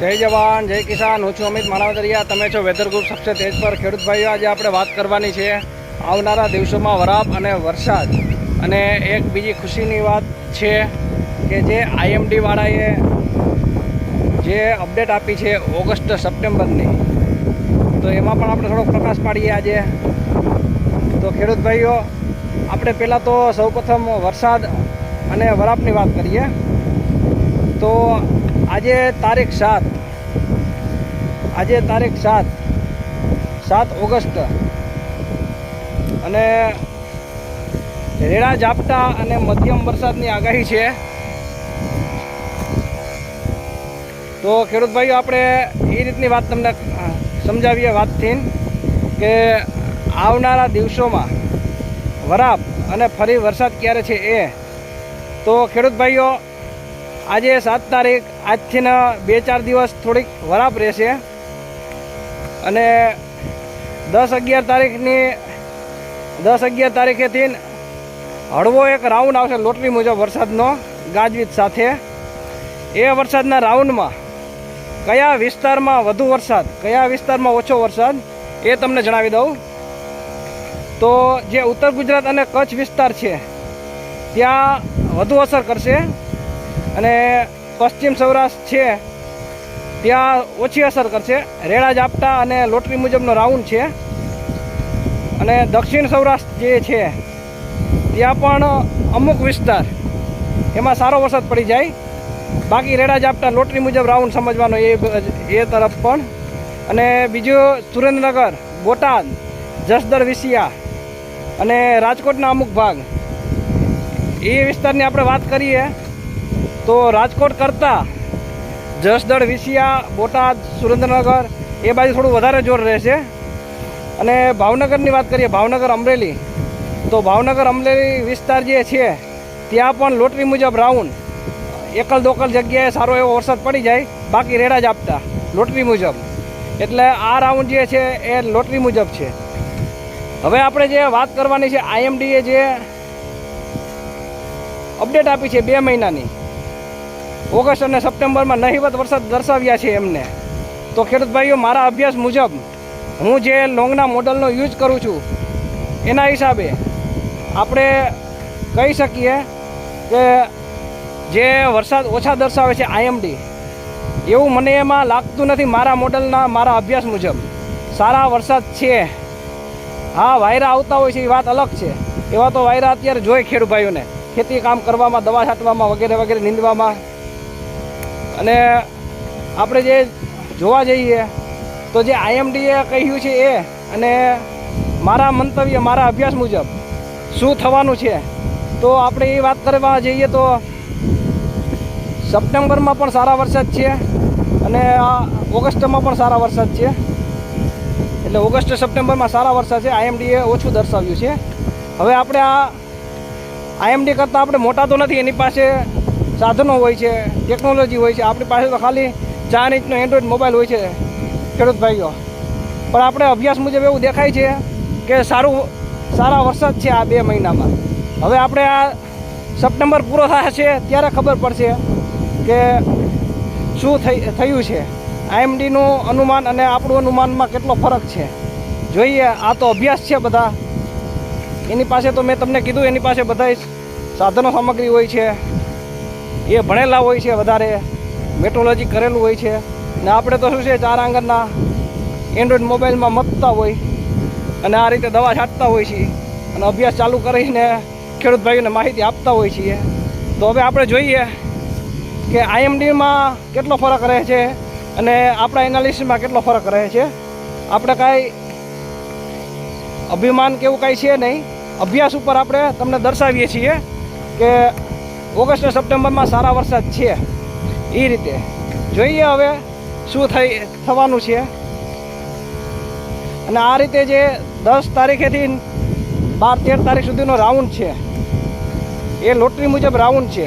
જય જવાન જય કિસાન। હું છું અમિત માનવદરિયા। તમે છો વેધર ગ્રુપ સબસે તેજ પર। ખેડૂત ભાઈઓ, આજે આપણે વાત કરવાની છે આવનારા દિવસોમાં વરાપ અને વરસાદ। અને એક બીજી ખુશીની વાત છે કે જે આઈએમડી વાળાએ જે અપડેટ આપી છે ઓગસ્ટ સપ્ટેમ્બરની, તો એમાં પણ આપણે થોડોક પ્રકાશ પાડીએ આજે। તો ખેડૂત ભાઈઓ, આપણે પહેલાં તો સૌપ્રથમ વરસાદ અને વરાપની વાત કરીએ। તો આજે તારીખ 7 ઓગસ્ટ અને રેડા ઝાપટા અને મધ્યમ વરસાદની આગાહી છે। તો ખેડૂત ભાઈઓ, આપણે એ રીતની વાત તમને સમજાવીએ વાતથી કે આવનારા દિવસોમાં વરાપ અને ફરી વરસાદ ક્યારે છે એ। તો ખેડૂત ભાઈઓ, આજે 7 તારીખ, આજથી 2-4 દિવસ થોડીક વરાપ રહેશે અને 10-11 તારીખેથી હળવો એક રાઉન્ડ આવશે લોટરી મુજબ વરસાદનો ગાજવીજ સાથે। એ વરસાદના રાઉન્ડમાં કયા વિસ્તારમાં વધુ વરસાદ, કયા વિસ્તારમાં ઓછો વરસાદ, એ તમને જણાવી દઉં। તો જે ઉત્તર ગુજરાત અને કચ્છ વિસ્તાર છે ત્યાં વધુ અસર કરશે અને પશ્ચિમ સૌરાષ્ટ્ર છે ત્યાં ઓછી અસર કરશે। રેડા ઝાપટા અને લોટરી મુજબનો રાઉન્ડ છે। અને દક્ષિણ સૌરાષ્ટ્ર જે છે ત્યાં પણ અમુક વિસ્તાર એમાં સારો વરસાદ પડી જાય, બાકી રેડા ઝાપટા લોટરી મુજબ રાઉન્ડ સમજવાનો એ તરફ પણ। અને બીજું સુરેન્દ્રનગર, બોટાદ, જસદણ, વિસિયા અને રાજકોટના અમુક ભાગ, એ વિસ્તારની આપણે વાત કરીએ તો રાજકોટ કરતાં જસદણ, વિસિયા, બોટાદ, સુરેન્દ્રનગર એ બાજુ થોડું વધારે જોર રહેશે। અને ભાવનગરની વાત કરીએ, ભાવનગર, અમરેલી, તો ભાવનગર અમરેલી વિસ્તાર જે છે ત્યાં પણ લોટરી મુજબ રાઉન્ડ, એકલ દોકલ જગ્યાએ સારો એવો વરસાદ પડી જાય, બાકી રેડા ઝાપટા લોટરી મુજબ। એટલે આ રાઉન્ડ જે છે એ લોટરી મુજબ છે। હવે આપણે જે વાત કરવાની છે, આઈએમડીએ જે અપડેટ આપી છે 2 મહિનાની, ઓગસ્ટ અને સપ્ટેમ્બરમાં નહીવત વરસાદ દર્શાવ્યા છે એમને। તો ખેડૂત ભાઈઓ, મારા અભ્યાસ મુજબ હું જે લોંગના મોડલનો યુઝ કરું છું એના હિસાબે આપણે કહી શકીએ કે જે વરસાદ ઓછા દર્શાવે છે આઈએમડી, એવું મને એમાં લાગતું નથી। મારા મોડલના, મારા અભ્યાસ મુજબ સારા વરસાદ છે। હા, વાયરા આવતા હોય છે એ વાત અલગ છે, એવા તો વાયરા અત્યારે જોઈએ ખેડૂત ભાઈઓને ખેતી કામ કરવામાં, દવા છાંટવામાં વગેરે વગેરે, નીંદવામાં। અને આપણે જે જોવા જઈએ તો જે આઈએમડીએ કહ્યું છે એ અને મારા મંતવ્ય, મારા અભ્યાસ મુજબ શું થવાનું છે, તો આપણે એ વાત કરવા જઈએ તો સપ્ટેમ્બરમાં પણ સારા વરસાદ છે અને આ ઓગસ્ટમાં પણ સારા વરસાદ છે। એટલે ઓગસ્ટ સપ્ટેમ્બરમાં સારા વરસાદ છે, આઈએમડીએ ઓછું દર્શાવ્યું છે। હવે આપણે આ આઈએમડી કરતાં આપણે મોટા તો નથી, એની પાસે સાધનો હોય છે, ટેકનોલોજી હોય છે, આપણી પાસે તો ખાલી 4 ઇંચનો એન્ડ્રોઈડ મોબાઈલ હોય છે ખેડૂત ભાઈઓ। પણ આપણે અભ્યાસ મુજબ એવું દેખાય છે કે સારા વરસાદ છે આ 2 મહિનામાં। હવે આપણે આ સપ્ટેમ્બર પૂરો થશે ત્યારે ખબર પડશે કે શું થયું છે, આઈએમડીનું અનુમાન અને આપણું અનુમાનમાં કેટલો ફરક છે જોઈએ। આ તો અભ્યાસ છે બધા, એની પાસે તો મેં તમને કીધું એની પાસે બધા સાધનો સામગ્રી હોય છે, એ ભણેલા હોય છે, વધારે મેટ્રોલોજી કરેલું હોય છે। ને આપણે તો શું છે, 4 આંગળના એન્ડ્રોઈડ મોબાઈલમાં મથતા હોય અને આ રીતે દવા છાંટતા હોય છીએ અને અભ્યાસ ચાલુ કરીને ખેડૂત ભાઈઓને માહિતી આપતા હોય છીએ। તો હવે આપણે જોઈએ કે આઈએમડીમાં કેટલો ફરક રહે છે અને આપણા એનાલિસિસમાં કેટલો ફરક રહે છે। આપણે કાંઈ અભિમાન કે એવું કાંઈ છે નહીં, અભ્યાસ ઉપર આપણે તમને દર્શાવીએ છીએ કે ઓગસ્ટ અને સપ્ટેમ્બરમાં સારા વરસાદ છે એ રીતે। જોઈએ હવે શું થવાનું છે। અને આ રીતે જે 10 તારીખેથી 12-13 તારીખ સુધીનો રાઉન્ડ છે એ લોટરી મુજબ રાઉન્ડ છે।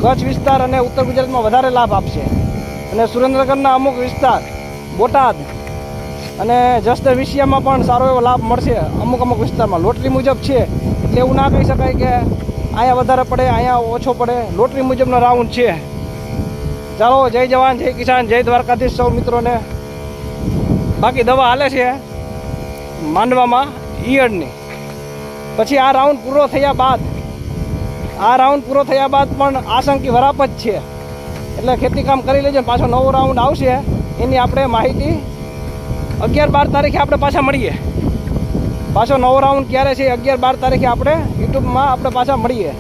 કચ્છ વિસ્તાર અને ઉત્તર ગુજરાતમાં વધારે લાભ આપશે અને સુરેન્દ્રનગરના અમુક વિસ્તાર, બોટાદ અને જસદણ, વિસિયામાં પણ સારો એવો લાભ મળશે અમુક વિસ્તારમાં। લોટરી મુજબ છે એટલે એવું ના કહી શકાય કે અહીંયા વધારે પડે, અહીંયા ઓછો પડે, લોટરી મુજબનો રાઉન્ડ છે। ચાલો, જય જવાન, જય કિસાન, જય દ્વારકાધીશ સૌ મિત્રોને. બાકી દવા હાલે છે માંડવામાં ઈયળની. પછી આ રાઉન્ડ પૂરો થયા બાદ પણ આશંકી વરાપ જ છે. એટલે ખેતીકામ કરી લેજો. પાછો નવો રાઉન્ડ આવશે, એની આપણે માહિતી 11-12 તારીખે આપણે પાછા મળીએ. પાછો નવો રાઉન્ડ ક્યારે છે 11-12 તારીખે આપણે યુટ્યુબમાં આપણે પાછા મળીએ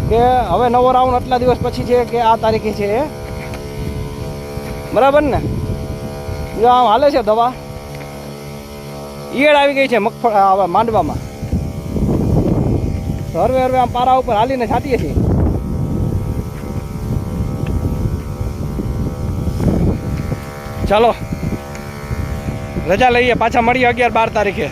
કે હવે નવો રાઉન્ડ આટલા દિવસ પછી છે કે આ તારીખે છે. બરાબર ને? જો આમ હાલે છે દવા. ઈયળ આવી ગઈ છે મગફળી માંડવામાં. હરવે આમ પારા ઉપર હાલીને છાંટીએ છીએ. ચાલો, રજા લઈએ, પાછા મળીએ 11-12 તારીખે.